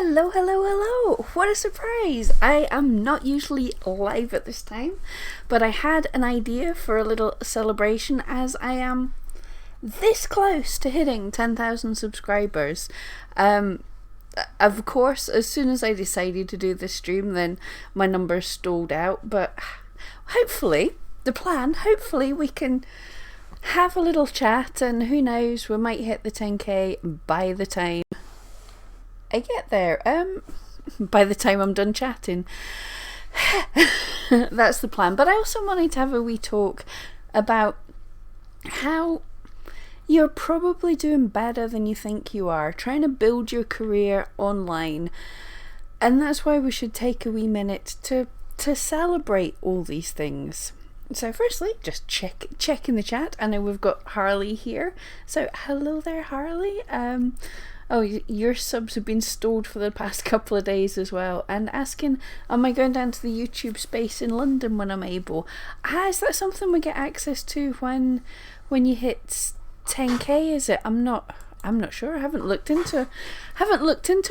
Hello, hello, hello! What a surprise! I am not usually live at this time, but I had an idea for a little celebration as I am this close to hitting 10,000 subscribers. Of course, as soon as I decided to do this stream, then my numbers stalled out, but hopefully we can have a little chat, and who knows, we might hit the 10k by the time I get there. By the time I'm done chatting. That's the plan. But I also wanted to have a wee talk about how you're probably doing better than you think you are, trying to build your career online. And that's why we should take a wee minute to celebrate all these things. So firstly, just check in the chat. I know we've got Harley here. So hello there, Harley. Oh, your subs have been stalled for the past couple of days as well. And asking, am I going down to the YouTube space in London when I'm able? Is that something we get access to when you hit 10k? Is it? I'm not sure. I haven't looked into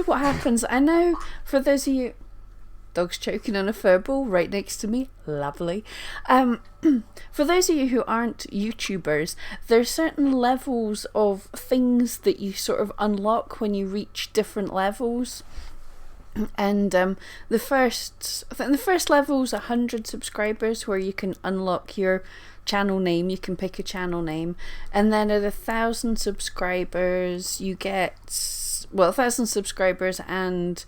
what happens. I know for those of you, dog's choking on a fur ball right next to me. Lovely. For those of you who aren't YouTubers, there's certain levels of things that you sort of unlock when you reach different levels. And I think the first level is 100 subscribers, where you can unlock your channel name. You can pick a channel name, and then at 1,000 subscribers you get 1,000 subscribers and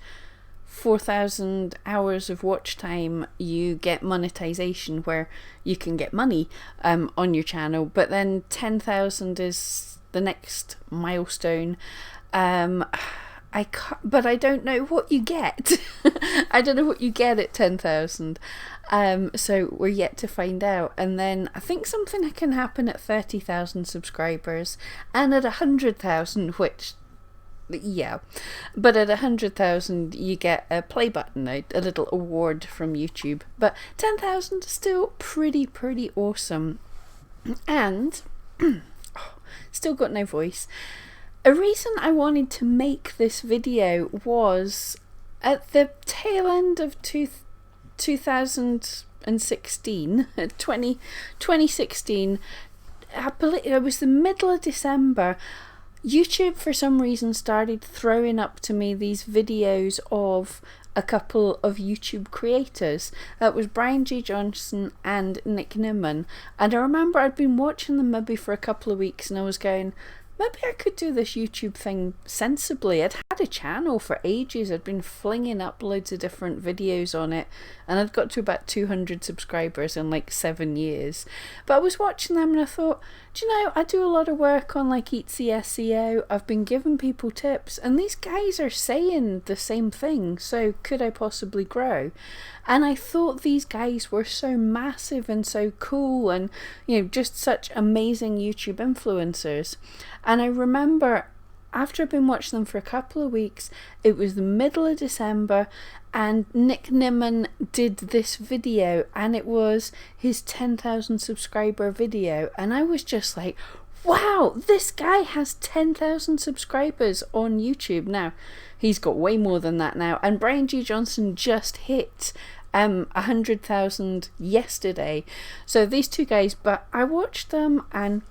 4,000 hours of watch time, you get monetization, where you can get money on your channel. But then 10,000 is the next milestone. But I don't know what you get. I don't know what you get at 10,000. So we're yet to find out. And then I think something can happen at 30,000 subscribers, and at 100,000, which, yeah, but at 100,000 you get a play button, a little award from YouTube. But 10,000 is still pretty awesome. And still got no voice. A reason I wanted to make this video was at the tail end of 2016, 2016, it was the middle of December. YouTube for some reason started throwing up to me these videos of a couple of YouTube creators. That was Brian G. Johnson and Nick Nimmin. And I remember I'd been watching them maybe for a couple of weeks, and I was going, maybe I could do this YouTube thing sensibly. I'd had a channel for ages. I'd been flinging up loads of different videos on it, and I'd got to about 200 subscribers in like 7 years. But I was watching them and I thought, do you know, I do a lot of work on like Etsy SEO. I've been giving people tips, and these guys are saying the same thing. So could I possibly grow? And I thought these guys were so massive and so cool, and just such amazing YouTube influencers. And I remember after I'd been watching them for a couple of weeks, it was the middle of December, and Nick Nimmin did this video, and it was his 10,000 subscriber video, and I was just like, wow, this guy has 10,000 subscribers on YouTube. Now, he's got way more than that now, and Brian G. Johnson just hit 100,000 yesterday. So these two guys, but I watched them and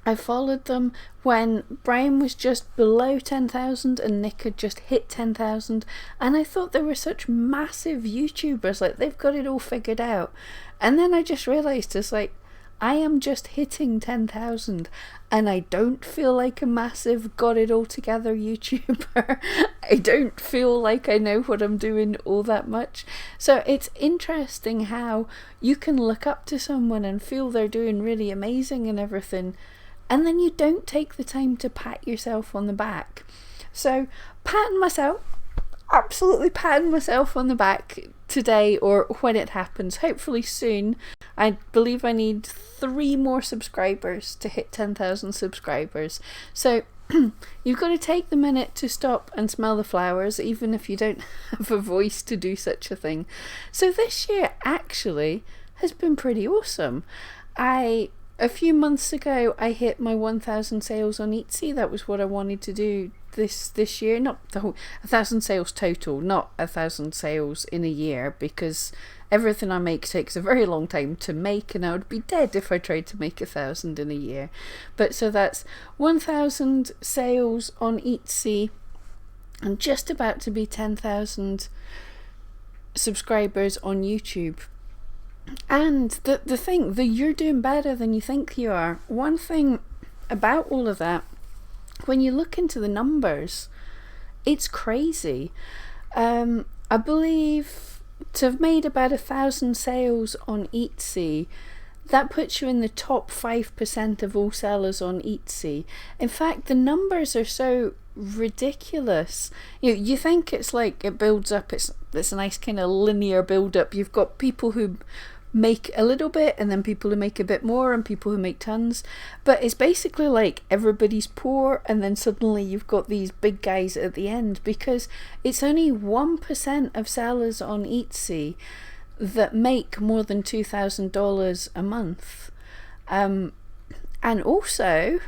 I followed them when Brian was just below 10,000 and Nick had just hit 10,000, and I thought they were such massive YouTubers, like they've got it all figured out. And then I just realised, it's like, I am just hitting 10,000 and I don't feel like a massive got it all together YouTuber. I don't feel like I know what I'm doing all that much. So it's interesting how you can look up to someone and feel they're doing really amazing and everything, and then you don't take the time to pat yourself on the back. So absolutely patting myself on the back today, or when it happens, hopefully soon. I believe I need 3 more subscribers to hit 10,000 subscribers. So you've got to take the minute to stop and smell the flowers, even if you don't have a voice to do such a thing. So this year actually has been pretty awesome. I a few months ago I hit my 1,000 sales on Etsy. That was what I wanted to do this year. Not the whole 1,000 sales total, not 1,000 sales in a year, because everything I make takes a very long time to make, and I would be dead if I tried to make 1,000 in a year. But so that's 1,000 sales on Etsy, and just about to be 10,000 subscribers on YouTube. And the thing that you're doing better than you think you are. One thing about all of that, when you look into the numbers, it's crazy. I believe to have made about 1,000 sales on Etsy, that puts you in the top 5% of all sellers on Etsy. In fact, the numbers are so ridiculous. You think it's like it builds up, it's a nice kind of linear build up. You've got people who make a little bit, and then people who make a bit more, and people who make tons, but it's basically like everybody's poor, and then suddenly you've got these big guys at the end, because it's only 1% of sellers on Etsy that make more than $2,000 a month, and also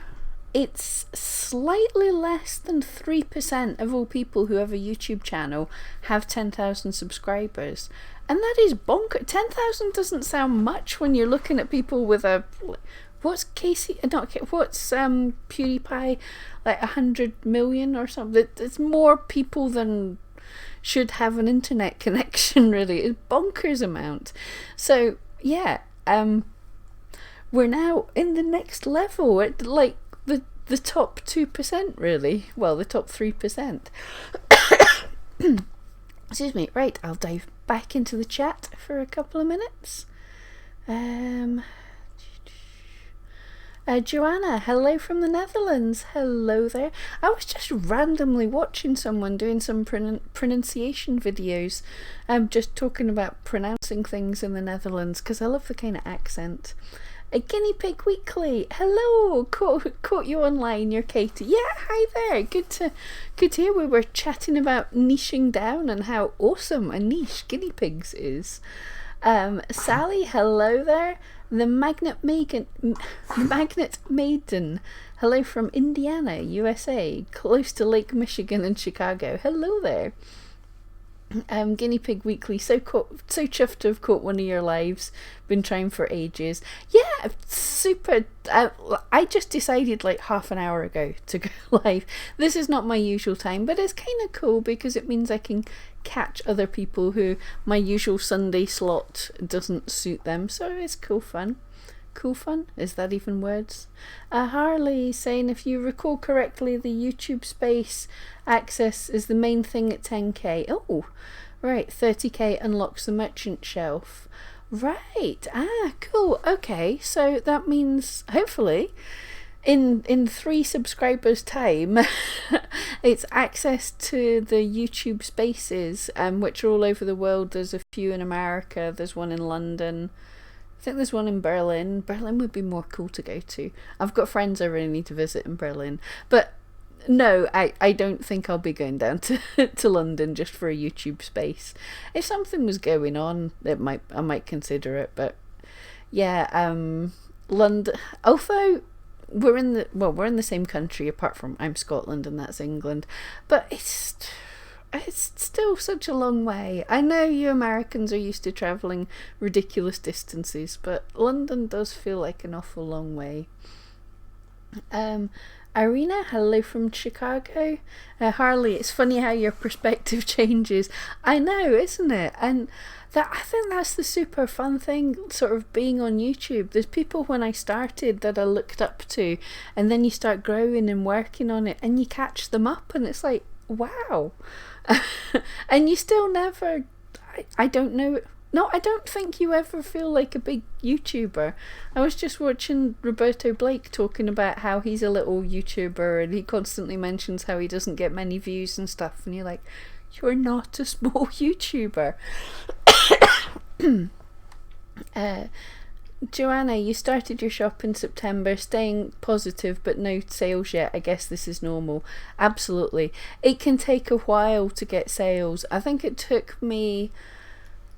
it's slightly less than 3% of all people who have a YouTube channel have 10,000 subscribers. And that is bonkers. 10,000 doesn't sound much when you're looking at people with what's PewDiePie, like 100 million or something. It's more people than should have an internet connection, really. It's bonkers amount. So yeah, we're now in the next level at like the top 2%, really. Well, the top 3%. Excuse me. Right, I'll dive back into the chat for a couple of minutes. Joanna, hello from the Netherlands. Hello there. I was just randomly watching someone doing some pronunciation videos. Just talking about pronouncing things in the Netherlands, because I love the kind of accent. A Guinea Pig Weekly. Hello, caught you online. You're Katie. Yeah, hi there. Good to hear. We were chatting about niching down and how awesome a niche guinea pigs is. Sally, hello there. The Magnet Maiden. Hello from Indiana, USA, close to Lake Michigan and Chicago. Hello there. Guinea Pig Weekly, so chuffed to have caught one of your lives. Been trying for ages. Yeah, super. I just decided like half an hour ago to go live. This is not my usual time, but it's kind of cool because it means I can catch other people who my usual Sunday slot doesn't suit them. So it's cool fun. Cool fun? Is that even words? Harley saying, if you recall correctly, the YouTube space access is the main thing at 10k. Oh, right. 30k unlocks the merchant shelf. Right. Cool. Okay. So that means hopefully in 3 subscribers time it's access to the YouTube spaces, which are all over the world. There's a few in America. There's one in London. I think there's one in Berlin. Berlin would be more cool to go to. I've got friends I really need to visit in Berlin. But no, I don't think I'll be going down to London just for a YouTube space. If something was going on, I might consider it. But yeah, London. Although we're in the same country, apart from I'm Scotland and that's England. But it's still such a long way. I know you Americans are used to travelling ridiculous distances, but London does feel like an awful long way. Irina, hello from Chicago. Harley, it's funny how your perspective changes. I know, isn't it? And I think that's the super fun thing, sort of being on YouTube. There's people when I started that I looked up to, and then you start growing and working on it, and you catch them up, and it's like, wow. And you still never, I don't know, no, I don't think you ever feel like a big YouTuber. I was just watching Roberto Blake talking about how he's a little YouTuber, and he constantly mentions how he doesn't get many views and stuff, and you're like, you're not a small YouTuber. Joanna, you started your shop in September, staying positive but no sales yet. I guess this is normal. Absolutely. It can take a while to get sales. I think it took me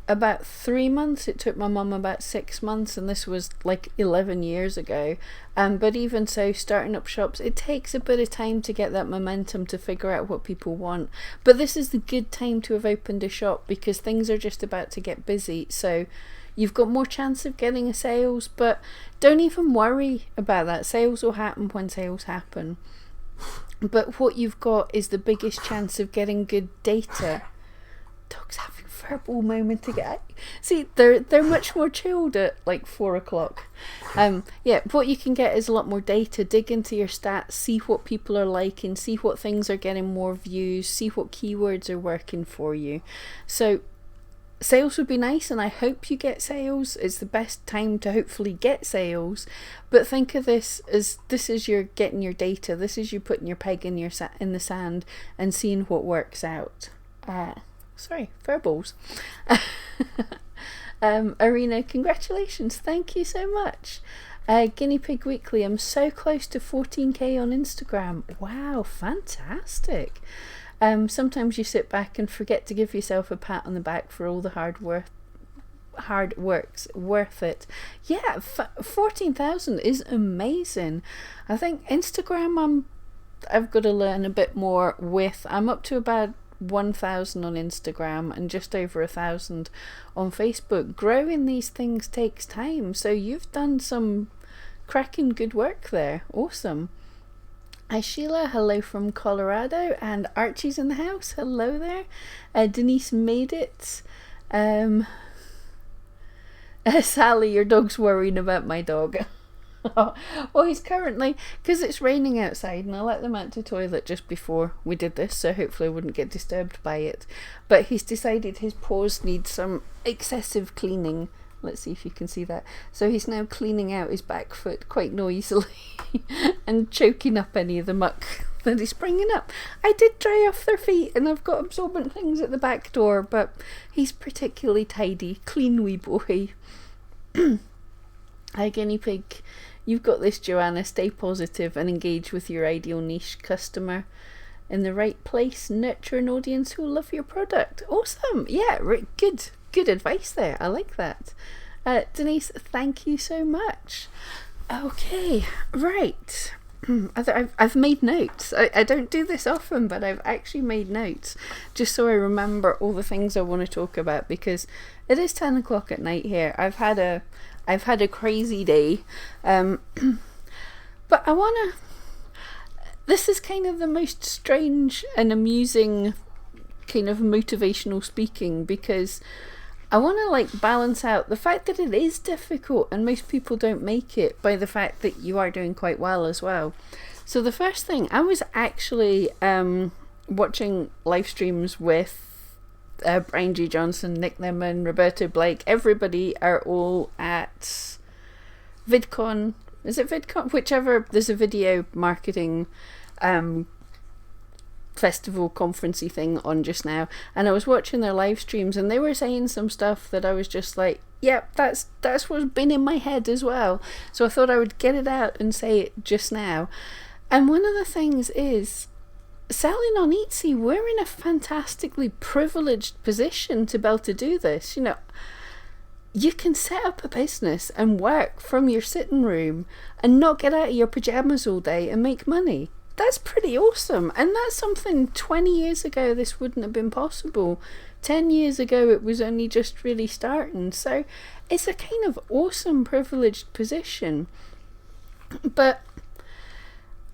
about 3 months. It took my mum about 6 months, and this was like 11 years ago. But even so, starting up shops, it takes a bit of time to get that momentum to figure out what people want. But this is the good time to have opened a shop, because things are just about to get busy. So you've got more chance of getting a sales, but don't even worry about that. Sales will happen when sales happen. But what you've got is the biggest chance of getting good data. Dog's having a verbal moment again. See, they're much more chilled at like 4 o'clock. Yeah, what you can get is a lot more data. Dig into your stats, see what people are liking, see what things are getting more views, see what keywords are working for you. So sales would be nice, and I hope you get sales. It's the best time to hopefully get sales. But think of this is your getting your data. This is you putting your peg in the sand and seeing what works out. Sorry, verbals. Arena, congratulations. Thank you so much. Guinea Pig Weekly, I'm so close to 14k on Instagram. Wow, fantastic. Sometimes you sit back and forget to give yourself a pat on the back for all the hard work's worth it. Yeah, 14,000 is amazing. I think Instagram I've got to learn a bit more with. I'm up to about 1,000 on Instagram and just over 1,000 on Facebook. Growing these things takes time, so you've done some cracking good work there. Awesome. Hi Sheila, hello from Colorado, and Archie's in the house. Hello there. Denise made it. Sally, your dog's worrying about my dog. Well, he's currently, because it's raining outside, and I let them out to toilet just before we did this, so hopefully I wouldn't get disturbed by it. But he's decided his paws need some excessive cleaning. Let's see if you can see that. So he's now cleaning out his back foot quite noisily and choking up any of the muck that he's bringing up. I did dry off their feet, and I've got absorbent things at the back door, but he's particularly tidy, clean wee boy. Hi Guinea Pig. You've got this, Joanna. Stay positive and engage with your ideal niche customer in the right place. Nurture an audience who will love your product. Awesome. Yeah, good advice there. I like that. Denise, thank you so much. Okay, right. I've made notes. I don't do this often, but I've actually made notes just so I remember all the things I want to talk about, because it is 10 o'clock at night here. I've had a crazy day, but this is kind of the most strange and amusing kind of motivational speaking, because I want to balance out the fact that it is difficult and most people don't make it by the fact that you are doing quite well as well. So the first thing, I was actually watching live streams with Brian G. Johnson, Nick Lemon, Roberto Blake. Everybody are all at VidCon. Is it VidCon? Whichever. There's a video marketing festival conferencey thing on just now, and I was watching their live streams, and they were saying some stuff that I was just like, yep, that's what's been in my head as well. So I thought I would get it out and say it just now. And one of the things is, selling on Etsy, we're in a fantastically privileged position to be able to do this. You know, you can set up a business and work from your sitting room and not get out of your pajamas all day and make money. That's pretty awesome. And that's something 20 years ago this wouldn't have been possible. 10 years ago it was only just really starting. So it's a kind of awesome privileged position. But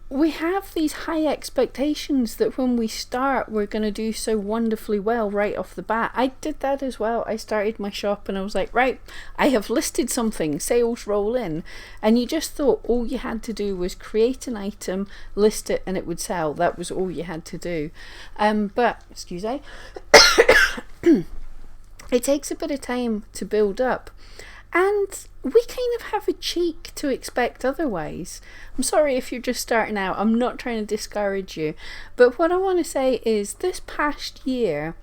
we have these high expectations that when we start, we're going to do so wonderfully well right off the bat. I did that as well. I started my shop and I was like, right, I have listed something, sales roll in. And you just thought all you had to do was create an item, list it, and it would sell. That was all you had to do. But, excuse me, it takes a bit of time to build up. And we kind of have a cheek to expect otherwise. I'm sorry if you're just starting out. I'm not trying to discourage you. But what I want to say is, this past year,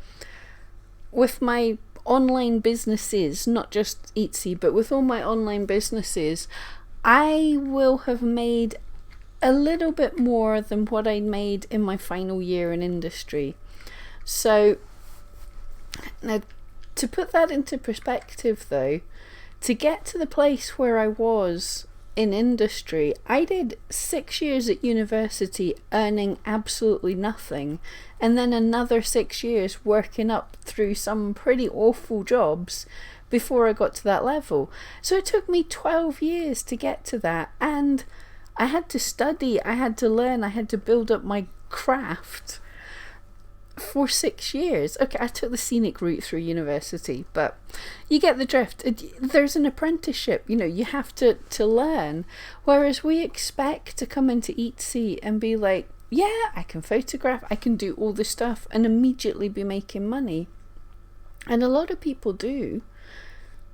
with my online businesses, not just Etsy, but with all my online businesses, I will have made a little bit more than what I made in my final year in industry. So, now, To put that into perspective, though, to get to the place where I was in industry, I did 6 years at university earning absolutely nothing, and then another 6 years working up through some pretty awful jobs before I got to that level. So it took me 12 years to get to that, and I had to study, I had to learn, I had to build up my craft for 6 years. Okay, I took the scenic route through university, but you get the drift. There's an apprenticeship, you have to learn. Whereas we expect to come into ETC and be like, yeah, I can photograph, I can do all this stuff, and immediately be making money. And a lot of people do,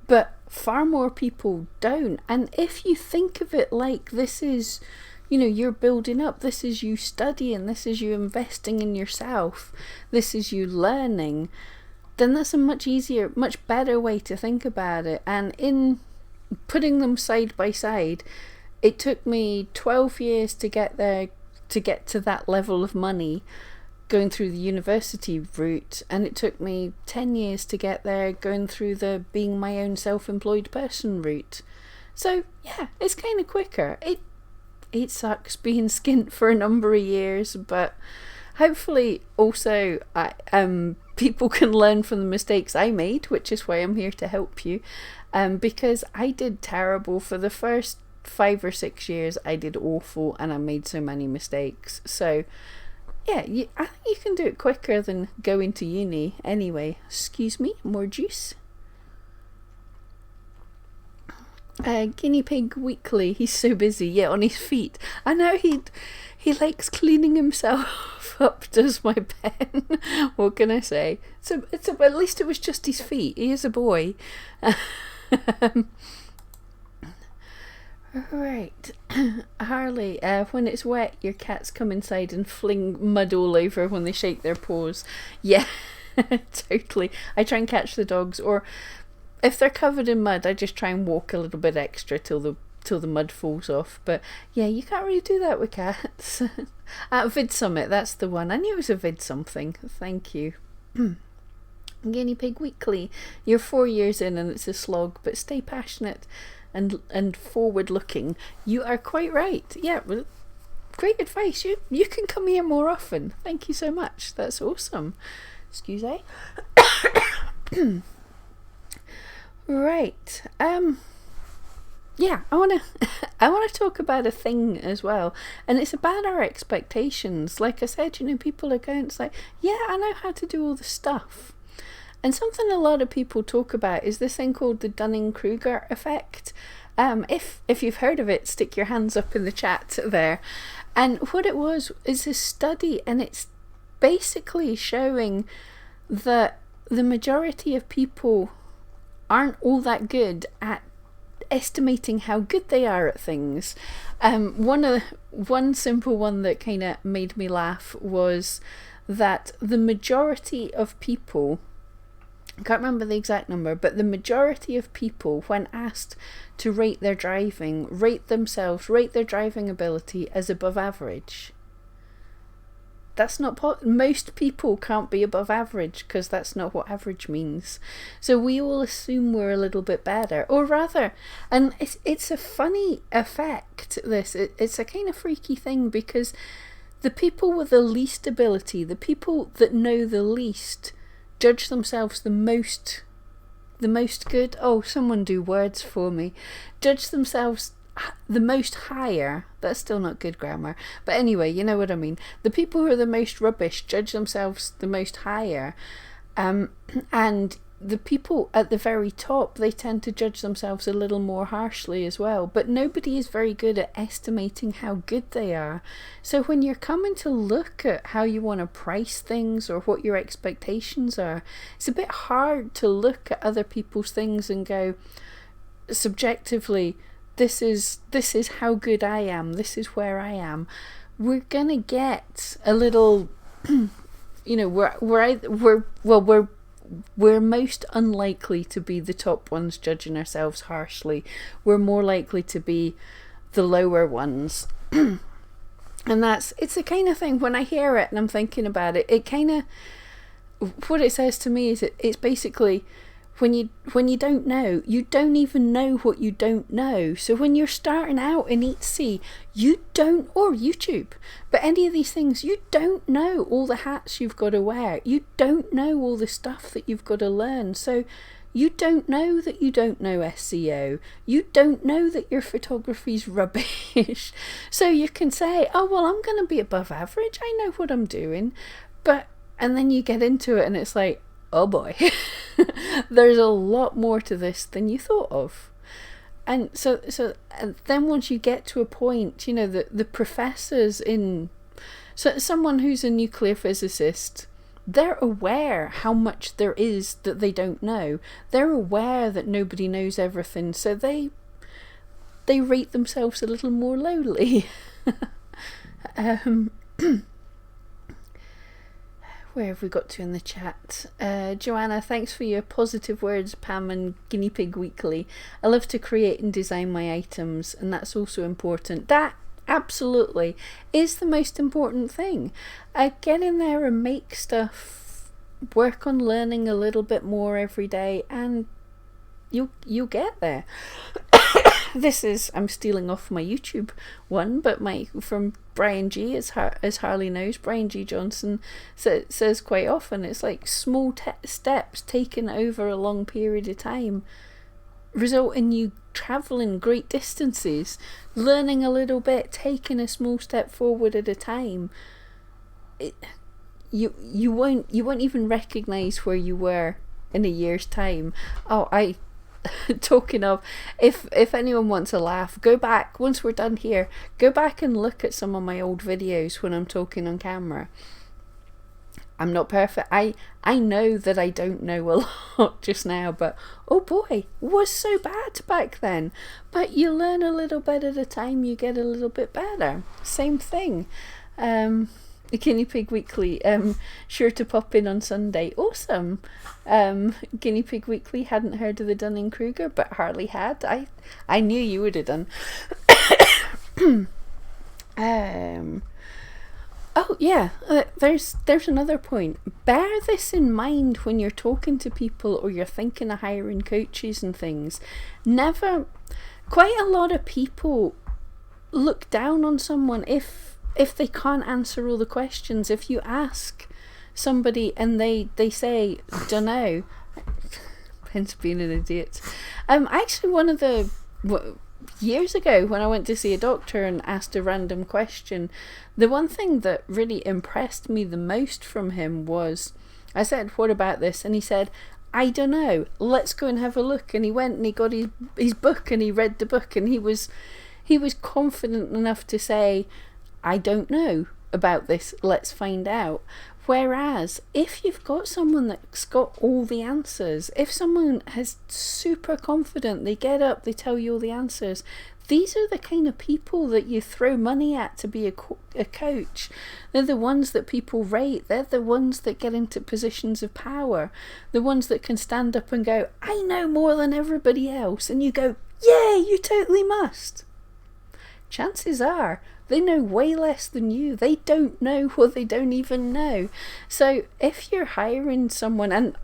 but far more people don't. And if you think of it like this is, you're building up, this is you studying, this is you investing in yourself, this is you learning, then that's a much easier, much better way to think about it. And in putting them side by side, it took me 12 years to get there, to get to that level of money going through the university route, and it took me 10 years to get there going through the being my own self-employed person route. So yeah, it's kind of quicker. It sucks being skint for a number of years, but hopefully also people can learn from the mistakes I made, which is why I'm here to help you, because I did terrible for the first 5 or 6 years. I did awful, and I made so many mistakes. So yeah, I think you can do it quicker than going to uni anyway. Excuse me, more juice. Guinea Pig Weekly, he's so busy, yeah, on his feet. I know he likes cleaning himself up, does my pen. What can I say? At least it was just his feet. He is a boy. Right. Harley, when it's wet, your cats come inside and fling mud all over when they shake their paws. Yeah, totally. I try and catch the dogs, or if they're covered in mud, I just try and walk a little bit extra till the mud falls off. But yeah, you can't really do that with cats. Vid Summit, that's the one. I knew it was a vid something. Thank you. Guinea Pig Weekly, you're 4 years in and it's a slog, but stay passionate and forward looking. You are quite right. Yeah, well, great advice. You can come here more often. Thank you so much. That's awesome. Excuse me. Right. Yeah, I wanna talk about a thing as well, and it's about our expectations. Like I said, people are going, it's like, yeah, I know how to do all the stuff. And something a lot of people talk about is this thing called the Dunning-Kruger effect. If you've heard of it, stick your hands up in the chat there. And what it was is a study, and it's basically showing that the majority of people aren't all that good at estimating how good they are at things. One simple one that kind of made me laugh was that the majority of people, I can't remember the exact number, but the majority of people, when asked to rate their driving, rate their driving ability as above average. That's not most people can't be above average, because that's not what average means. So we all assume we're a little bit better, or rather, and it's a funny effect. It's a kind of freaky thing, because the people with the least ability, the people that know the least, judge themselves the most good. Oh, someone do words for me. Judge themselves the most higher. That's still not good grammar, but anyway, you know what I mean. The people who are the most rubbish judge themselves the most higher, and the people at the very top, they tend to judge themselves a little more harshly as well. But nobody is very good at estimating how good they are. So when you're coming to look at how you want to price things or what your expectations are, it's a bit hard to look at other people's things and go, subjectively, this is how good I am, this is where I am. We're gonna get a little, we're most unlikely to be the top ones judging ourselves harshly. We're more likely to be the lower ones. And it's the kind of thing, when I hear it and I'm thinking about it, it kind of, what it says to me is it's basically, when you don't know, you don't even know what you don't know. So when you're starting out in Etsy, you don't, or YouTube, but any of these things, you don't know all the hats you've got to wear. You don't know all the stuff that you've got to learn. So you don't know that you don't know SEO. You don't know that your photography's rubbish. So you can say, oh, well, I'm going to be above average. I know what I'm doing. And then you get into it and it's like, oh boy, there's a lot more to this than you thought of. And so and then once you get to a point, you know, the professors so someone who's a nuclear physicist, they're aware how much there is that they don't know. They're aware that nobody knows everything, so they rate themselves a little more lowly. Where have we got to in the chat? Joanna, thanks for your positive words, Pam and Guinea Pig Weekly. I love to create and design my items, and that's also important. That absolutely is the most important thing. Get in there and make stuff, work on learning a little bit more every day, and you'll get there. I'm stealing off my YouTube one, but from Brian G, as Harley knows, Brian G Johnson says quite often, it's like small steps taken over a long period of time result in you traveling great distances, learning a little bit, taking a small step forward at a time. You won't even recognize where you were in a year's time. Talking of, if anyone wants a laugh, go back, once we're done here, go back and look at some of my old videos when I'm talking on camera. I'm not perfect. I know that I don't know a lot just now, but oh boy, was so bad back then. But you learn a little bit at a time, you get a little bit better. Same thing. The Guinea Pig Weekly, sure to pop in on Sunday. Awesome. Guinea Pig Weekly hadn't heard of the Dunning-Kruger, but Harley had. I knew you would have done. Oh yeah, there's another point. Bear this in mind when you're talking to people or you're thinking of hiring coaches and things. Quite a lot of people look down on someone if they can't answer all the questions. If you ask somebody and they say, dunno, hence being an idiot. Actually, one of the years ago when I went to see a doctor and asked a random question, the one thing that really impressed me the most from him was, I said, what about this? And he said, I don't know, let's go and have a look. And he went and he got his book and he read the book, and he was confident enough to say, I don't know about this, let's find out. Whereas if you've got someone that's got all the answers, if someone is super confident, they get up, they tell you all the answers, these are the kind of people that you throw money at to be a coach. They're the ones that people rate. They're the ones that get into positions of power. The ones that can stand up and go, I know more than everybody else. And you go, yeah, you totally must. Chances are they know way less than you. They don't know what they don't even know. So if you're hiring someone, and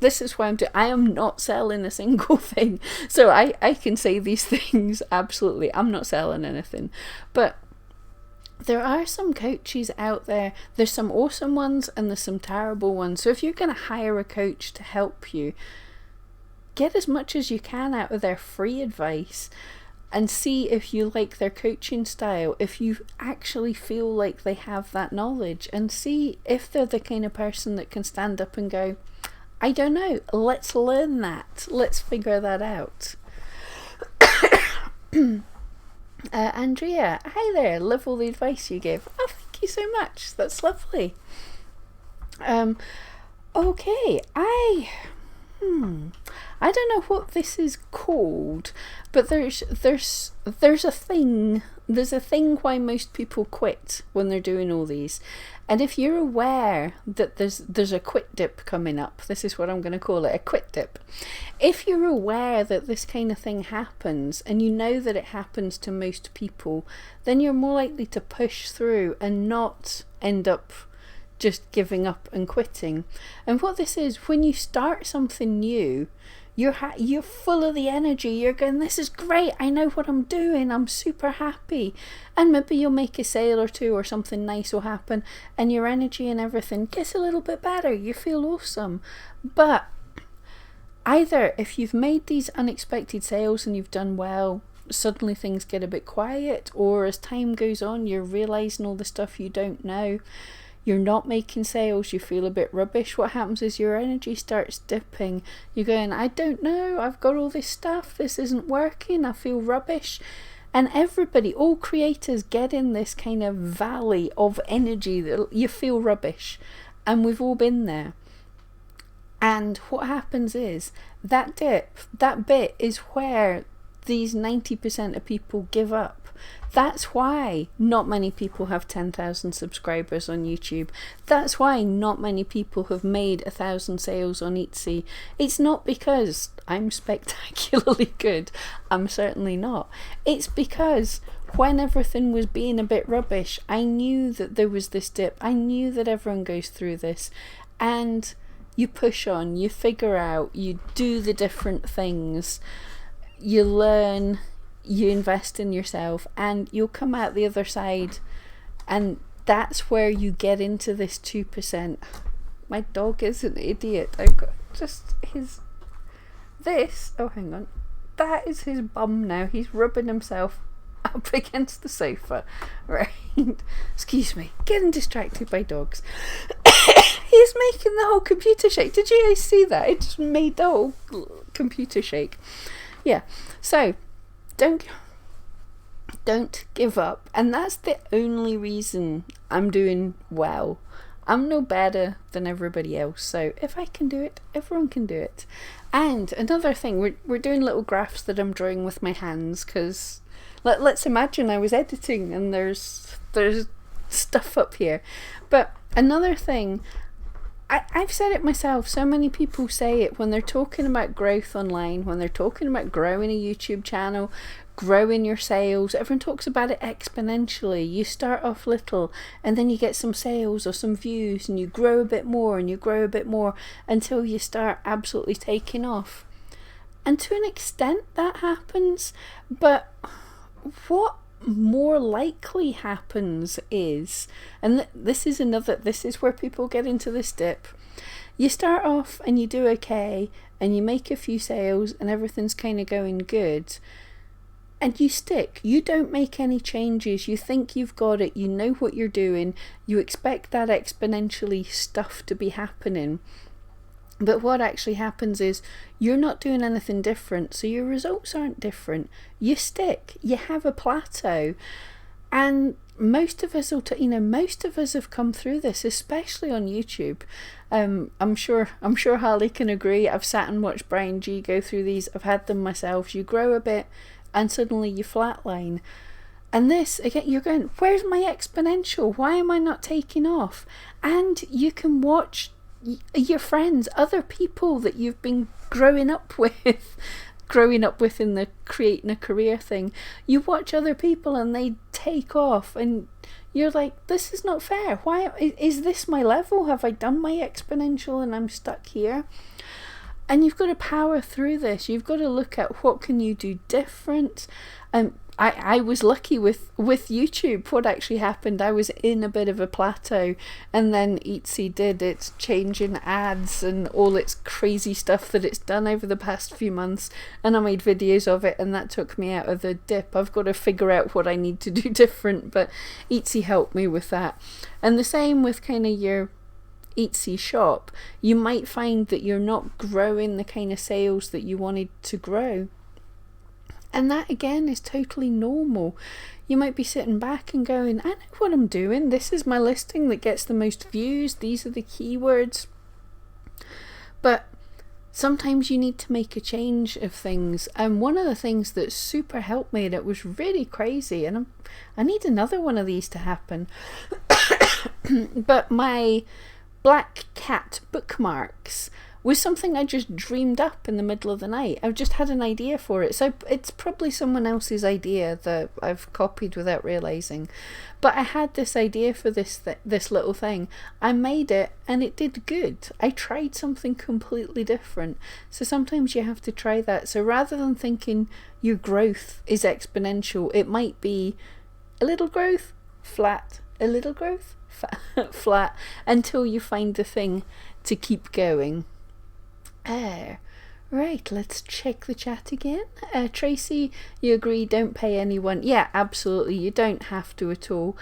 this is why I am not selling a single thing. So I can say these things absolutely. I'm not selling anything. But there are some coaches out there. There's some awesome ones and there's some terrible ones. So if you're going to hire a coach to help you, get as much as you can out of their free advice. And see if you like their coaching style, if you actually feel like they have that knowledge, and see if they're the kind of person that can stand up and go, I don't know, let's learn that, let's figure that out. Andrea, hi there, love all the advice you give. Oh, thank you so much, that's lovely. Okay, I don't know what this is called, but there's a thing why most people quit when they're doing all these. And if you're aware that there's a quit dip coming up, this is what I'm going to call it, a quit dip. If you're aware that this kind of thing happens and you know that it happens to most people, then you're more likely to push through and not end up just giving up and quitting. And what this is, when you start something new, you're full of the energy. You're going, this is great, I know what I'm doing, I'm super happy. And maybe you'll make a sale or two, or something nice will happen, and your energy and everything gets a little bit better. You feel awesome. But either if you've made these unexpected sales and you've done well, suddenly things get a bit quiet, or as time goes on, you're realizing all the stuff you don't know, you're not making sales, you feel a bit rubbish. What happens is your energy starts dipping. You're going, I don't know, I've got all this stuff, this isn't working, I feel rubbish. And everybody, all creators, get in this kind of valley of energy that you feel rubbish. And we've all been there. And what happens is, that dip, that bit is where these 90% of people give up. That's why not many people have 10,000 subscribers on YouTube. That's why not many people have made 1,000 sales on Etsy. It's not because I'm spectacularly good. I'm certainly not. It's because when everything was being a bit rubbish, I knew that there was this dip. I knew that everyone goes through this. And you push on, you figure out, you do the different things, you learn, you invest in yourself, and you'll come out the other side. And that's where you get into this 2%. My dog is an idiot. I've got just oh, hang on. That is his bum now. He's rubbing himself up against the sofa. Right. Excuse me. Getting distracted by dogs. He's making the whole computer shake. Did you guys see that? It just made the whole computer shake. Yeah. So, don't give up. And that's the only reason I'm doing well. I'm no better than everybody else. So if I can do it, everyone can do it. And another thing, we're doing little graphs that I'm drawing with my hands, because let's imagine I was editing and there's stuff up here. But another thing, I've said it myself, so many people say it when they're talking about growth online, when they're talking about growing a YouTube channel, growing your sales. Everyone talks about it exponentially. You start off little and then you get some sales or some views, and you grow a bit more and you grow a bit more until you start absolutely taking off. And to an extent that happens, but what more likely happens is, and this is where people get into this dip. You start off and you do okay, and you make a few sales and everything's kind of going good, and you stick. You don't make any changes. You think you've got it, you know what you're doing, you expect that exponentially stuff to be happening. But what actually happens is you're not doing anything different, so your results aren't different. You stick. You have a plateau. And most of us most of us have come through this, especially on YouTube. I'm sure Harley can agree. I've sat and watched Brian G go through these. I've had them myself. You grow a bit and suddenly you flatline. And this, again, you're going, where's my exponential? Why am I not taking off? And you can watch your friends, other people that you've been growing up with in the creating a career thing. You watch other people and they take off, and you're like, this is not fair. Why is this my level? Have I done my exponential and I'm stuck here? And you've got to power through this. You've got to look at what can you do different. I was lucky with YouTube. What actually happened, I was in a bit of a plateau, and then Etsy did its change in ads and all its crazy stuff that it's done over the past few months, and I made videos of it, and that took me out of the dip. I've got to figure out what I need to do different, but Etsy helped me with that. And the same with kind of your Etsy shop. You might find that you're not growing the kind of sales that you wanted to grow. And that, again, is totally normal. You might be sitting back and going, I know what I'm doing. This is my listing that gets the most views. These are the keywords. But sometimes you need to make a change of things. And one of the things that super helped me, that was really crazy, and I need another one of these to happen. But my black cat bookmarks, was something I just dreamed up in the middle of the night. I've just had an idea for it. So it's probably someone else's idea that I've copied without realizing. But I had this idea for this little thing. I made it and it did good. I tried something completely different. So sometimes you have to try that. So rather than thinking your growth is exponential, it might be a little growth, flat, a little growth, flat, until you find the thing to keep going. Right, let's check the chat again. Tracy, you agree, don't pay anyone. Yeah, absolutely, you don't have to at all.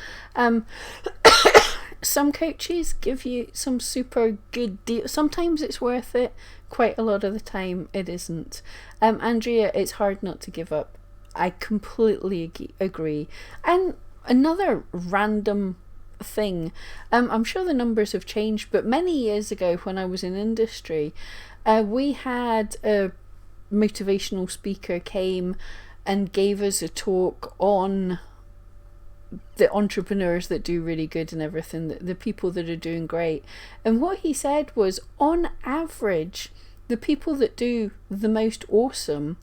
Some coaches give you some super good deal. Sometimes it's worth it. Quite a lot of the time it isn't. Andrea, it's hard not to give up. I completely agree. And another random thing, I'm sure the numbers have changed, but many years ago when I was in industry, we had a motivational speaker came and gave us a talk on the entrepreneurs that do really good and everything, the people that are doing great. And what he said was, on average, the people that do the most awesome,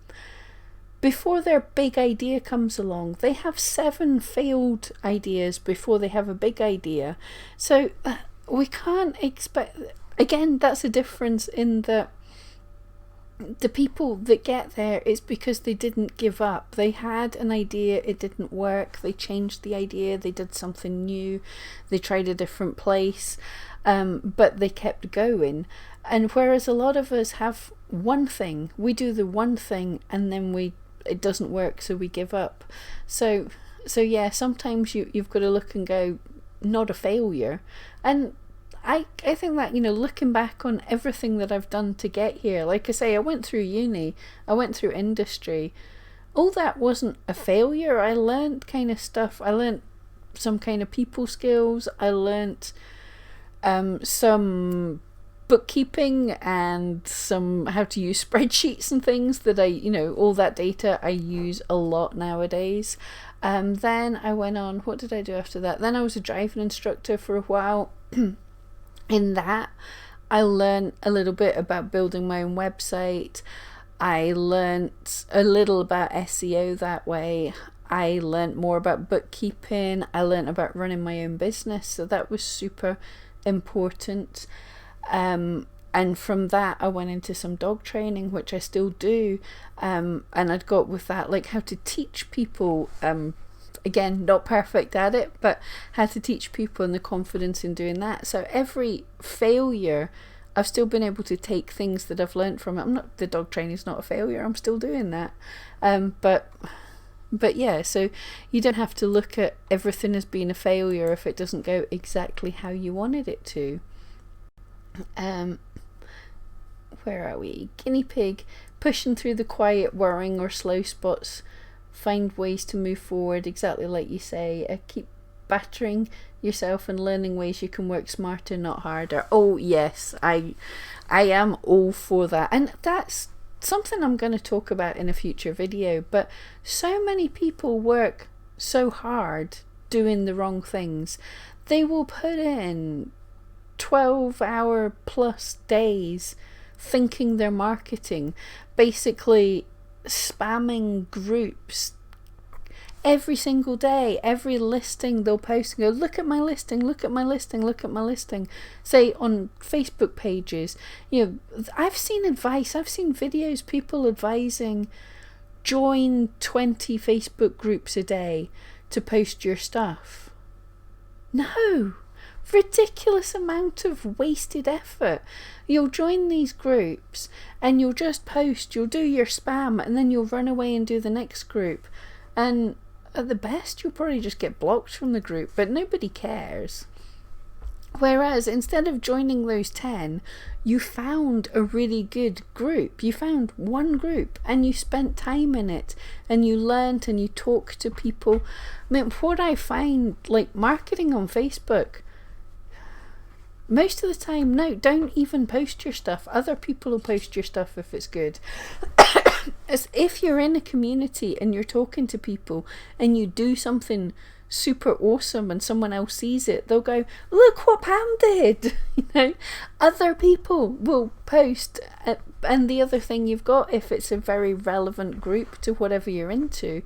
before their big idea comes along, they have 7 failed ideas before they have a big idea. So we can't expect, again, that's a difference in the people that get there is because they didn't give up. They had an idea, it didn't work, they changed the idea, they did something new, they tried a different place, but they kept going. And whereas a lot of us have one thing, we do the one thing and then it doesn't work, so we give up. So yeah, sometimes you've got to look and go, not a failure. And I think that, looking back on everything that I've done to get here, like I say, I went through uni, I went through industry, all that wasn't a failure. I learned kind of stuff. I learned some kind of people skills. I learned some bookkeeping and some how to use spreadsheets and things that all that data I use a lot nowadays. Then I went on, what did I do after that? Then I was a driving instructor for a while. In that, I learned a little bit about building my own website. I learned a little about SEO that way. I learned more about bookkeeping. I learned about running my own business, so that was super important. And from that I went into some dog training, which I still do, and I'd got with that like how to teach people, again, not perfect at it, but how to teach people and the confidence in doing that. So every failure, I've still been able to take things that I've learned from it. The dog training is not a failure, I'm still doing that. But yeah, so you don't have to look at everything as being a failure if it doesn't go exactly how you wanted it to. Where are we? Guinea pig, pushing through the quiet, worrying or slow spots. Find ways to move forward, exactly like you say. Keep battering yourself and learning ways you can work smarter, not harder. Oh yes, I am all for that. And that's something I'm going to talk about in a future video. But so many people work so hard doing the wrong things. They will put in 12-hour plus days thinking they're marketing, basically spamming groups every single day. Every listing they'll post and go, look at my listing, look at my listing, look at my listing. Say on Facebook pages, I've seen advice, I've seen videos, people advising join 20 Facebook groups a day to post your stuff. No, ridiculous amount of wasted effort. You'll join these groups and you'll just post, you'll do your spam, and then you'll run away and do the next group, and at the best you'll probably just get blocked from the group, but nobody cares. Whereas instead of joining those 10, you found a really good group. You found one group and you spent time in it and you learned and you talked to people. I mean, what I find, like marketing on Facebook, most of the time, no, don't even post your stuff. Other people will post your stuff if it's good. As if you're in a community and you're talking to people and you do something super awesome and someone else sees it, they'll go, look what Pam did. Other people will post, and the other thing you've got, if it's a very relevant group to whatever you're into,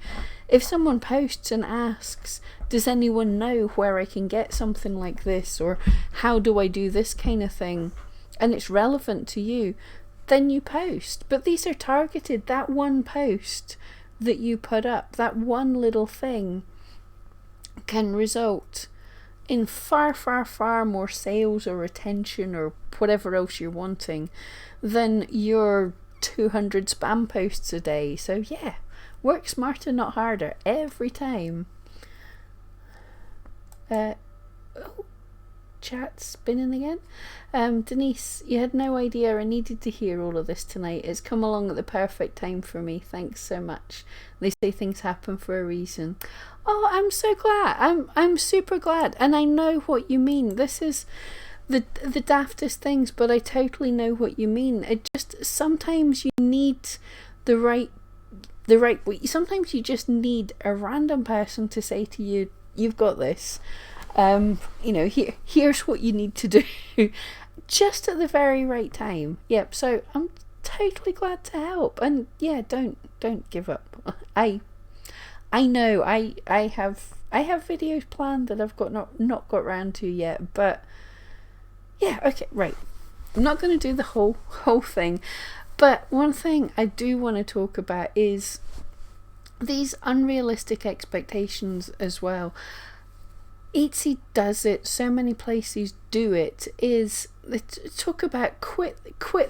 if someone posts and asks, does anyone know where I can get something like this, or how do I do this kind of thing, and it's relevant to you, then you post. But these are targeted. That one post that you put up, that one little thing, can result in far, far, far more sales or retention or whatever else you're wanting than your 200 spam posts a day. So yeah, work smarter, not harder, every time. Chat's spinning again. Denise, you had no idea I needed to hear all of this tonight. It's come along at the perfect time for me. Thanks so much. They say things happen for a reason. Oh, I'm so glad. I'm super glad. And I know what you mean. This is the daftest things, but I totally know what you mean. It just, sometimes you need the right sometimes you just need a random person to say to you, you've got this. Here's what you need to do, just at the very right time. Yep. So I'm totally glad to help, and yeah, don't give up. I know I have videos planned that I've not got round to yet, but yeah, okay, right. I'm not going to do the whole thing, but one thing I do want to talk about is these unrealistic expectations as well. Etsy does it, so many places do it, is they talk about quit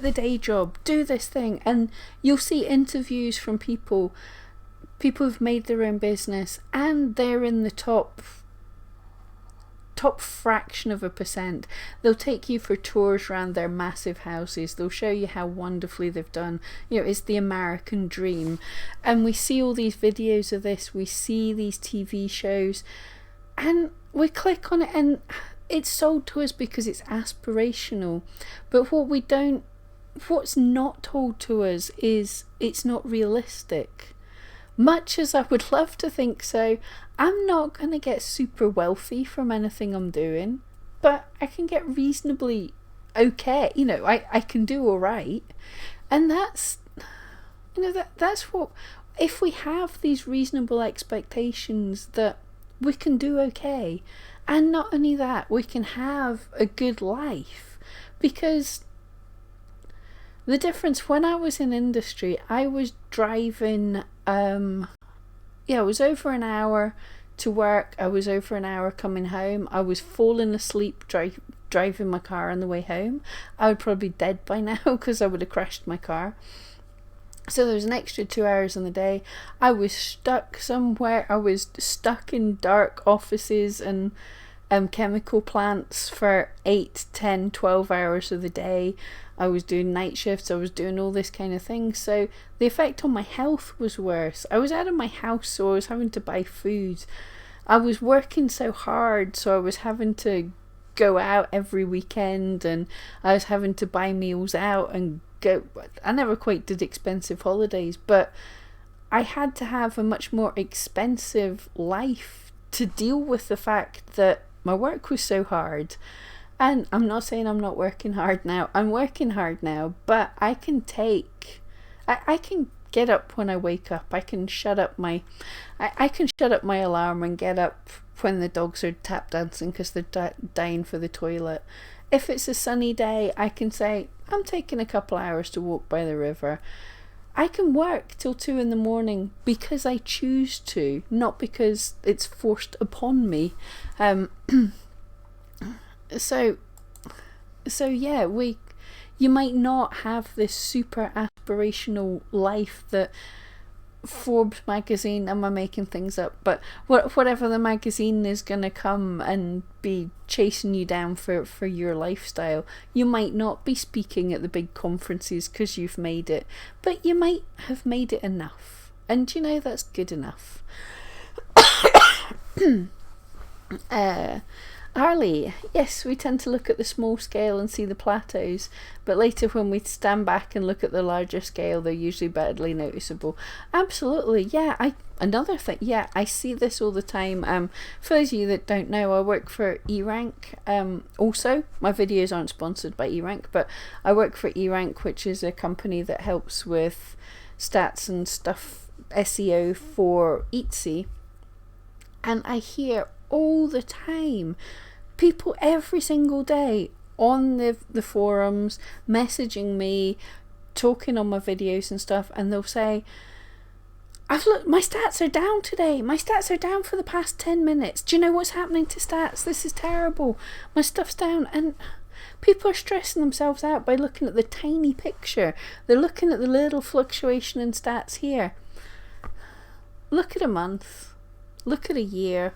the day job, do this thing, and you'll see interviews from people who've made their own business, and they're in the top fraction of a percent. They'll take you for tours around their massive houses, they'll show you how wonderfully they've done, it's the American dream, and we see all these videos of this, we see these TV shows, and we click on it, and it's sold to us because it's aspirational. But what's not told to us is it's not realistic. Much as I would love to think so, I'm not going to get super wealthy from anything I'm doing, but I can get reasonably okay. I can do all right. And that's what, if we have these reasonable expectations that we can do okay, and not only that, we can have a good life. Because the difference, when I was in industry, I was driving it was over an hour to work, I was over an hour coming home, I was falling asleep driving my car on the way home. I would probably be dead by now because I would have crashed my car. So there was an extra 2 hours in the day. I was stuck somewhere. I was stuck in dark offices and chemical plants for 8, 10, 12 hours of the day. I was doing night shifts. I was doing all this kind of thing. So the effect on my health was worse. I was out of my house, so I was having to buy food. I was working so hard, so I was having to go out every weekend, and I was having to buy meals out and go. I never quite did expensive holidays, but I had to have a much more expensive life to deal with the fact that my work was so hard. And I'm not saying I'm not working hard now. I'm working hard now, but I can get up when I wake up. I can shut up my alarm and get up when the dogs are tap dancing because they're dying for the toilet. If it's a sunny day, I can say, I'm taking a couple hours to walk by the river. I can work till 2 a.m. because I choose to, not because it's forced upon me. So yeah, you might not have this super aspirational life that Forbes magazine, am I making things up, but whatever the magazine is going to come and be chasing you down for your lifestyle. You might not be speaking at the big conferences because you've made it, but you might have made it enough, and that's good enough. Harley, yes, we tend to look at the small scale and see the plateaus, but later when we stand back and look at the larger scale, they're usually badly noticeable. Absolutely, yeah. Another thing, yeah, I see this all the time. For those of you that don't know, I work for eRank. Also, my videos aren't sponsored by eRank, but I work for eRank, which is a company that helps with stats and stuff, SEO for Etsy. And I hear all the time people every single day on the forums messaging me, talking on my videos and stuff, and they'll say, I've looked, my stats are down today, my stats are down for the past 10 minutes, do you know what's happening to stats? This is terrible, my stuff's down. And people are stressing themselves out by looking at the tiny picture. They're looking at the little fluctuation in stats here. Look at a month, look at a year,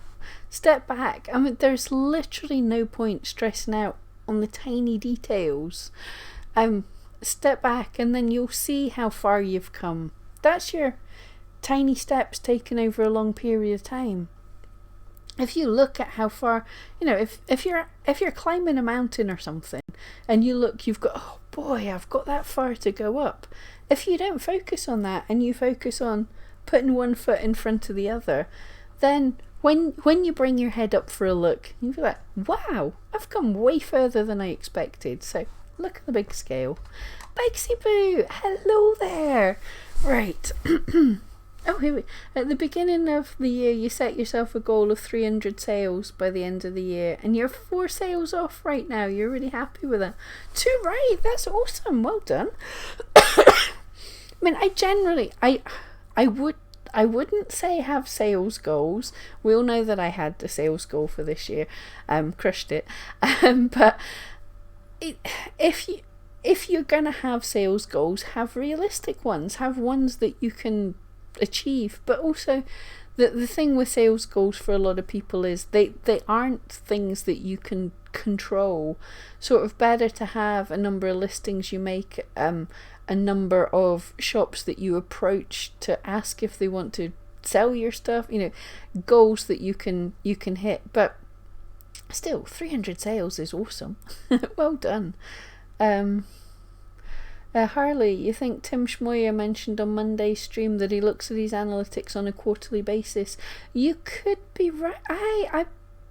step back. I mean, there's literally no point stressing out on the tiny details. Step back and then you'll see how far you've come. That's your tiny steps taken over a long period of time. If you look at how far, you know, if you're climbing a mountain or something and you look, you've got, oh boy, I've got that far to go up. If you don't focus on that and you focus on putting one foot in front of the other, then when you bring your head up for a look, you'll be like, wow, I've come way further than I expected. So look at the big scale. Bixie Boo, hello there. Right. Oh, here we, at the beginning of the year, you set yourself a goal of 300 sales by the end of the year, and you're 4 sales off right now. You're really happy with that. 2 right, that's awesome. Well done. I mean, I wouldn't say have sales goals. We all know that I had the sales goal for this year, crushed it. But if you're gonna have sales goals, have realistic ones. Have ones that you can achieve. But also, the thing with sales goals for a lot of people is they aren't things that you can control. Sort of better to have a number of listings you make, a number of shops that you approach to ask if they want to sell your stuff, you know, goals that you can hit. But still, 300 sales is awesome. Well done. Harley, you think Tim Schmoyer mentioned on Monday's stream that he looks at his analytics on a quarterly basis? You could be right. I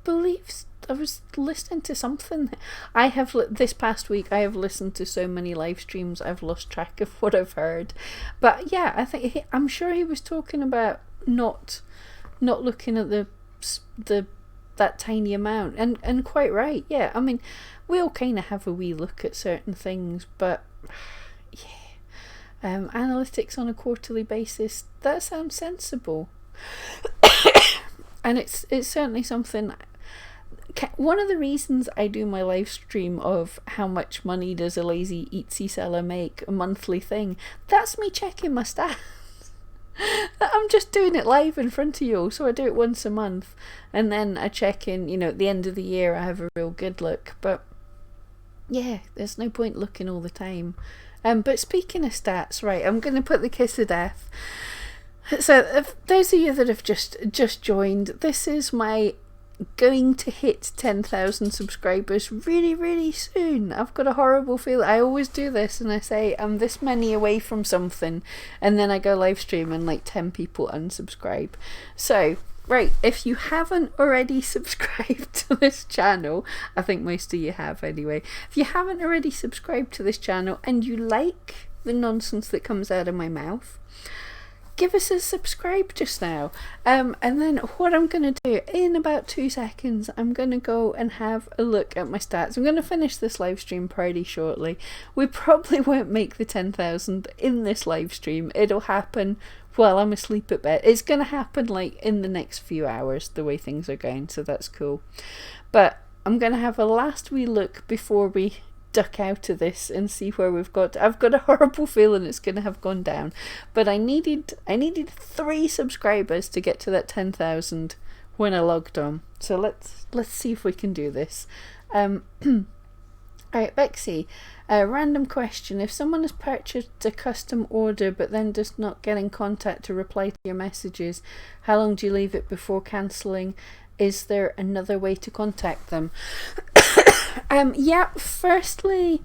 believe I was listening to something. I have this past week I have listened to so many live streams I've lost track of what I've heard. But yeah, I think I'm sure he was talking about not looking at the that tiny amount, and quite right. Yeah, I mean, we all kind of have a wee look at certain things, but yeah, analytics on a quarterly basis, that sounds sensible. And it's certainly something. One of the reasons I do my live stream of how much money does a lazy Etsy seller make, a monthly thing, that's me checking my stats. I'm just doing it live in front of you all, so I do it once a month, and then I check in, you know, at the end of the year I have a real good look. But yeah, there's no point looking all the time. But speaking of stats, right, I'm going to put the kiss of death. So if those of you that have just joined, this is my going to hit 10,000 subscribers really, really soon. I've got a horrible feeling. I always do this and I say I'm this many away from something, and then I go live stream and like 10 people unsubscribe. So right, if you haven't already subscribed to this channel, I think most of you have anyway. If you haven't already subscribed to this channel and you like the nonsense that comes out of my mouth, give us a subscribe just now. And then what I'm going to do, in about 2 seconds, I'm going to go and have a look at my stats. I'm going to finish this live stream pretty shortly. We probably won't make the 10,000 in this live stream. It'll happen while I'm asleep at bed. It's going to happen like in the next few hours, the way things are going, so that's cool. But I'm going to have a last wee look before we duck out of this and see where we've got. I've got a horrible feeling it's going to have gone down, but I needed 3 subscribers to get to that 10,000 when I logged on. So let's see if we can do this. Alright, Bexy, a random question. If someone has purchased a custom order but then does not get in contact to reply to your messages, how long do you leave it before cancelling? is there another way to contact them? Yeah, firstly,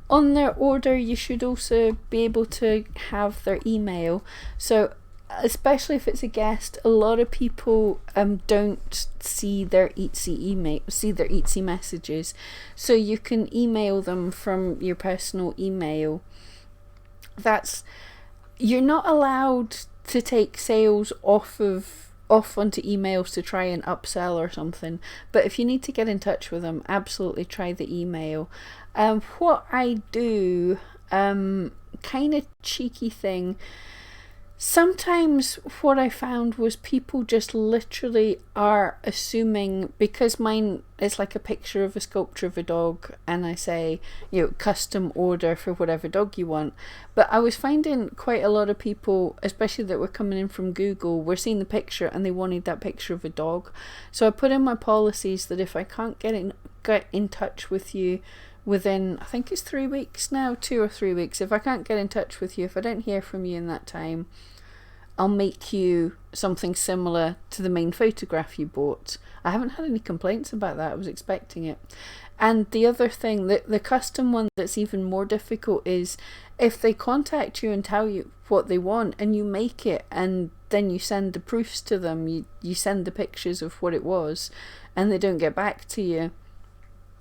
on their order, you should also be able to have their email. So, especially if it's a guest, a lot of people don't see their Etsy messages. So you can email them from your personal email. You're not allowed to take sales off onto emails to try and upsell or something, but if you need to get in touch with them, absolutely try the email. What I do, kind of cheeky thing, sometimes what I found was people just literally are assuming, because mine is like a picture of a sculpture of a dog, and I say, custom order for whatever dog you want. But I was finding quite a lot of people, especially that were coming in from Google, were seeing the picture and they wanted that picture of a dog. So I put in my policies that if I can't get in touch with you within, I think it's 3 weeks now, 2 or 3 weeks, if I can't get in touch with you, if I don't hear from you in that time, I'll make you something similar to the main photograph you bought. I haven't had any complaints about that. I was expecting it. And the other thing, the custom one that's even more difficult is if they contact you and tell you what they want and you make it and then you send the proofs to them, you send the pictures of what it was, and they don't get back to you.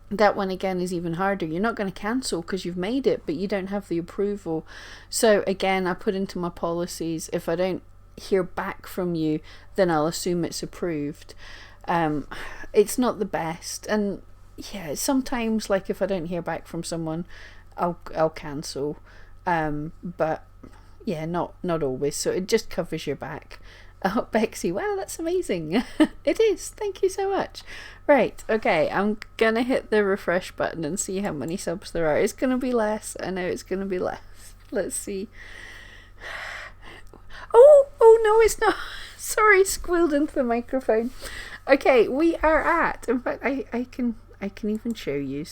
That one again is even harder. You're not going to cancel because you've made it, but you don't have the approval. So again, I put into my policies, if I don't hear back from you, then I'll assume it's approved. It's not the best, and yeah, sometimes like if I don't hear back from someone, I'll cancel. But yeah, not always. So it just covers your back. Oh, Bexy, wow, that's amazing. It is. Thank you so much. Right, okay, I'm gonna hit the refresh button and see how many subs there are. It's gonna be less. I know it's gonna be less. Let's see. Oh no, it's not. Sorry, squealed into the microphone. Okay, we are at. In fact, I can even show you.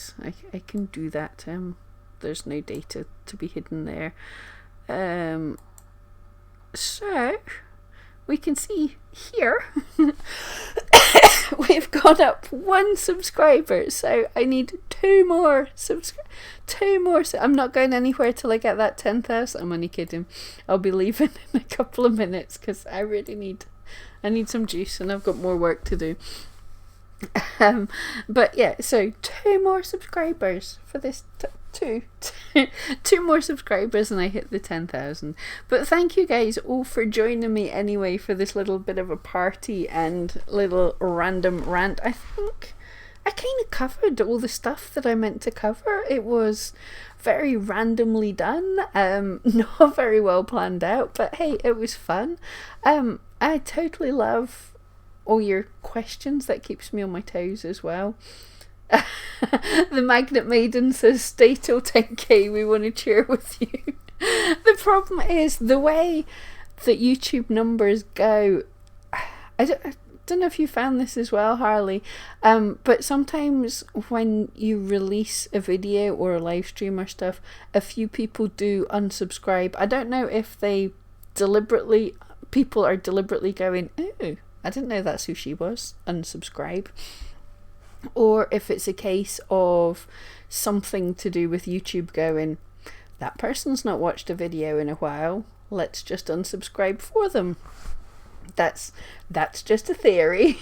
I can do that. There's no data to be hidden there. So we can see here we've gone up 1 subscriber, so I need 2 more I'm not going anywhere till I get that 10,000. I'm only kidding. I'll be leaving in a couple of minutes because I really need some juice and I've got more work to do. But yeah, so 2 more subscribers for this. Two more subscribers and I hit the 10,000. But thank you guys all for joining me anyway for this little bit of a party and little random rant. I think I kind of covered all the stuff that I meant to cover. It was very randomly done, not very well planned out, but hey, it was fun. I totally love all your questions. That keeps me on my toes as well. The Magnet Maiden says, stay till 10k, we want to cheer with you. The problem is the way that YouTube numbers go. I don't know if you found this as well, Harley, but sometimes when you release a video or a live stream or stuff, a few people do unsubscribe. I don't know if people are deliberately going, oh, I didn't know that's who she was, unsubscribe. Or if it's a case of something to do with YouTube going, that person's not watched a video in a while, let's just unsubscribe for them. That's just a theory.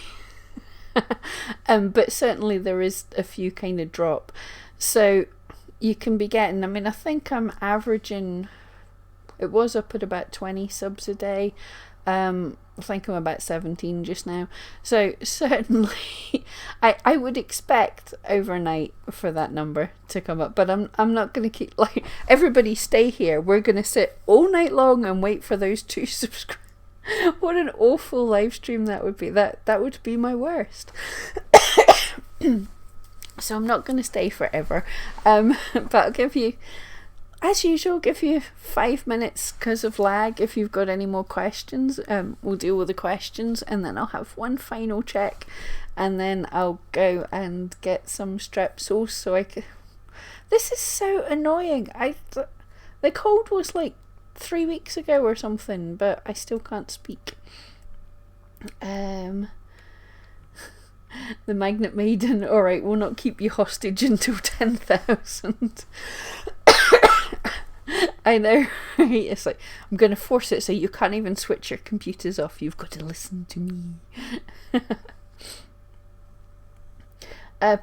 But certainly there is a few kind of drop. So you can be getting, I think I'm averaging, it was up at about 20 subs a day. I think I'm about 17 just now. So certainly I would expect overnight for that number to come up, but I'm not going to keep like, everybody stay here. We're going to sit all night long and wait for those 2 subscribers. What an awful live stream that would be. That would be my worst. So I'm not going to stay forever. But I'll give you, as usual, 5 minutes because of lag. If you've got any more questions, we'll deal with the questions and then I'll have one final check and then I'll go and get some Strepsils so I can. This is so annoying. The cold was like 3 weeks ago or something, but I still can't speak. The Magnet Maiden. All right, we'll not keep you hostage until 10,000. I know, right? It's like, I'm going to force it so you can't even switch your computers off. You've got to listen to me.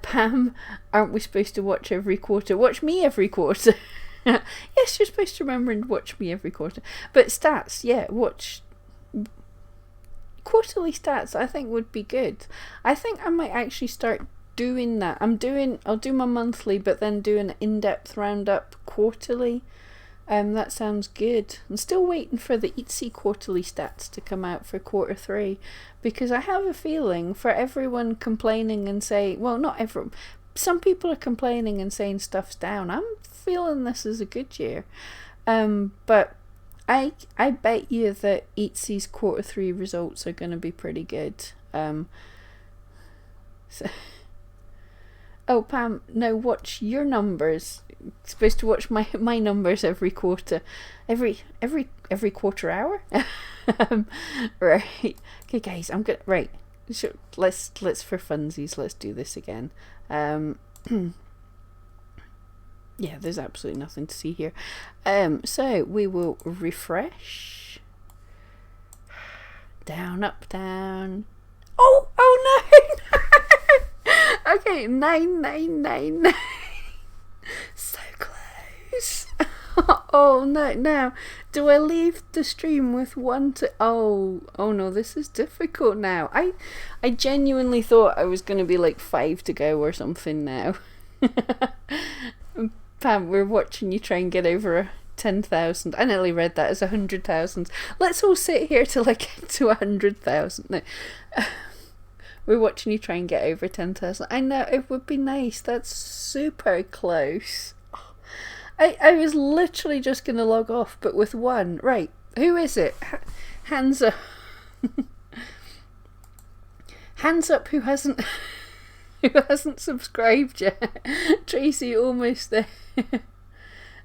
Pam, aren't we supposed to watch every quarter? Watch me every quarter. Yes, you're supposed to remember and watch me every quarter. But stats, yeah, watch quarterly stats. I think would be good. I think I might actually start doing that. I'll do my monthly, but then do an in-depth roundup quarterly. That sounds good. I'm still waiting for the Etsy quarterly stats to come out for quarter 3, because I have a feeling for everyone complaining and saying, well, not everyone, some people are complaining and saying stuff's down. I'm feeling this is a good year. But I bet you that Etsy's quarter 3 results are going to be pretty good. Oh, Pam, now watch your numbers. Supposed to watch my numbers every quarter, every quarter hour. Right. Okay, guys, I'm gonna right. So let's for funsies, let's do this again. Yeah, there's absolutely nothing to see here. So we will refresh. Down, up, down. Oh no. Okay, 999. So close. Oh no, now do I leave the stream with 1 to oh no, this is difficult now. I genuinely thought I was gonna be like 5 to go or something now. Pam, we're watching you try and get over 10,000. I nearly read that as 100,000. Let's all sit here till I get to 100,000. No. We're watching you try and get over 10,000. I know, it would be nice. That's super close. I was literally just going to log off, but with 1. Right, who is it? Hands up. Hands up who hasn't subscribed yet. Tracy, almost there.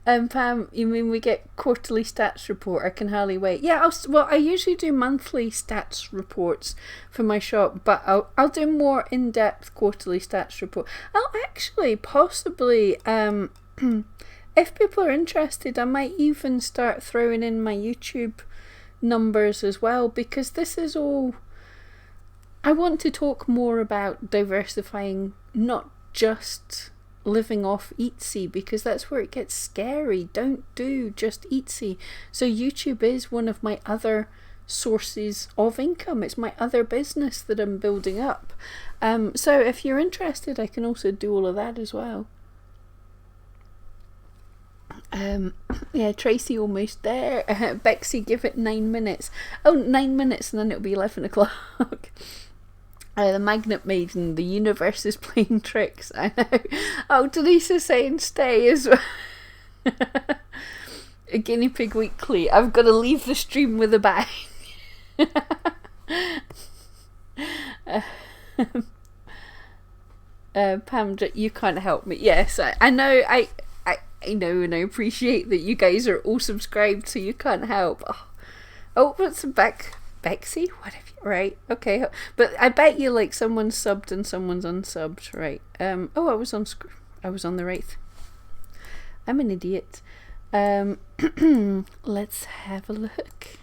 Pam, you mean we get quarterly stats report? I can hardly wait. Yeah, I usually do monthly stats reports for my shop, but I'll do more in-depth quarterly stats report. I'll actually possibly, if people are interested, I might even start throwing in my YouTube numbers as well, because this is all. I want to talk more about diversifying, not just living off Etsy, because that's where it gets scary. Don't do just Etsy. So YouTube is one of my other sources of income. It's my other business that I'm building up. So if you're interested, I can also do all of that as well. Yeah, Tracy, almost there. Bexy, give it 9 minutes. Oh, 9 minutes and then it'll be 11 o'clock. The Magnet Maiden, the universe is playing tricks. I know. Oh, Denise is saying stay as well. A guinea pig weekly. I've got to leave the stream with a bang. Pam, you can't help me. Yes, I know. I know, and I appreciate that you guys are all subscribed, so you can't help. Oh, what's back? Bexy? What have you? Right, okay. But I bet you like someone's subbed and someone's unsubbed, right? Oh, I was on the right. I'm an idiot. Let's have a look.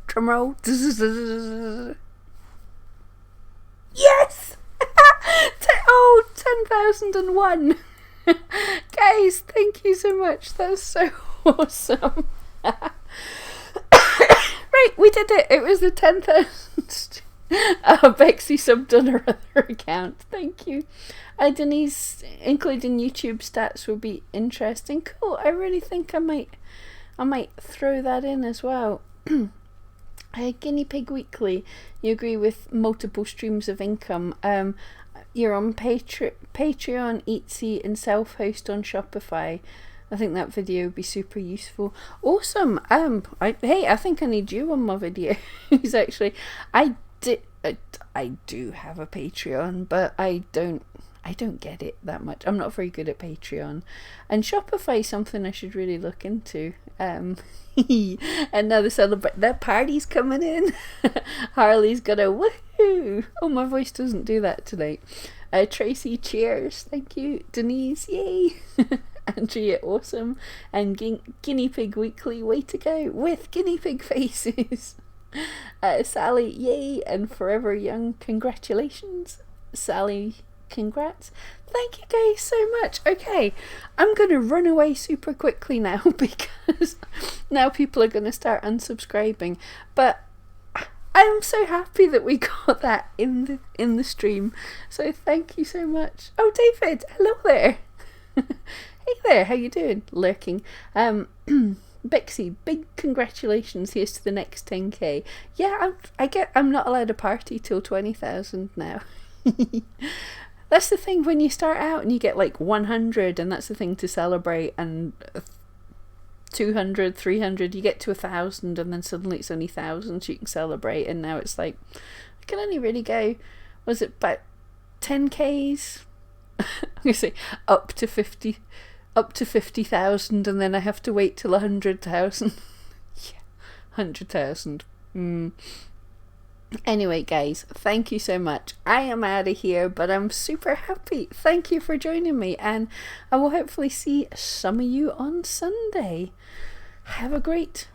Drumroll. Yes! 10,001. Guys, thank you so much. That's so awesome. Right, we did it. It was the 10,000. Bexy subbed on her other account. Thank you. Denise, including YouTube stats would be interesting. Cool. I really think I might throw that in as well. Guinea Pig Weekly. You agree with multiple streams of income. You're on Patreon, Etsy, and self-host on Shopify. I think that video would be super useful. Awesome. Hey, I think I need you on my videos. Actually, I do have a Patreon, but I don't get it that much. I'm not very good at Patreon, and Shopify is something I should really look into. And now the party's coming in. Harley's got a Woohoo! Oh, my voice doesn't do that tonight. Tracy, cheers. Thank you. Denise, yay. Andrea, awesome. And Guinea Pig Weekly, way to go with guinea pig faces. Sally, yay. And Forever Young, congratulations. Sally, congrats. Thank you guys so much. Okay, I'm going to run away super quickly now because now people are going to start unsubscribing. But I'm so happy that we got that in the stream. So thank you so much. Oh, David, hello there. Hey there, how you doing? Lurking. Bixie, big congratulations. Here's to the next 10k. Yeah, I'm not allowed a party till 20,000 now. That's the thing when you start out and you get like 100, and that's the thing to celebrate, and 200, 300, you get to 1,000, and then suddenly it's only 1,000 you can celebrate, and now it's like I can only really go, was it about 10k's? I'm gonna say up to 50,000, and then I have to wait till 100,000. Yeah, 100,000. Anyway, guys, thank you so much. I am out of here, but I'm super happy. Thank you for joining me, and I will hopefully see some of you on Sunday. Have a great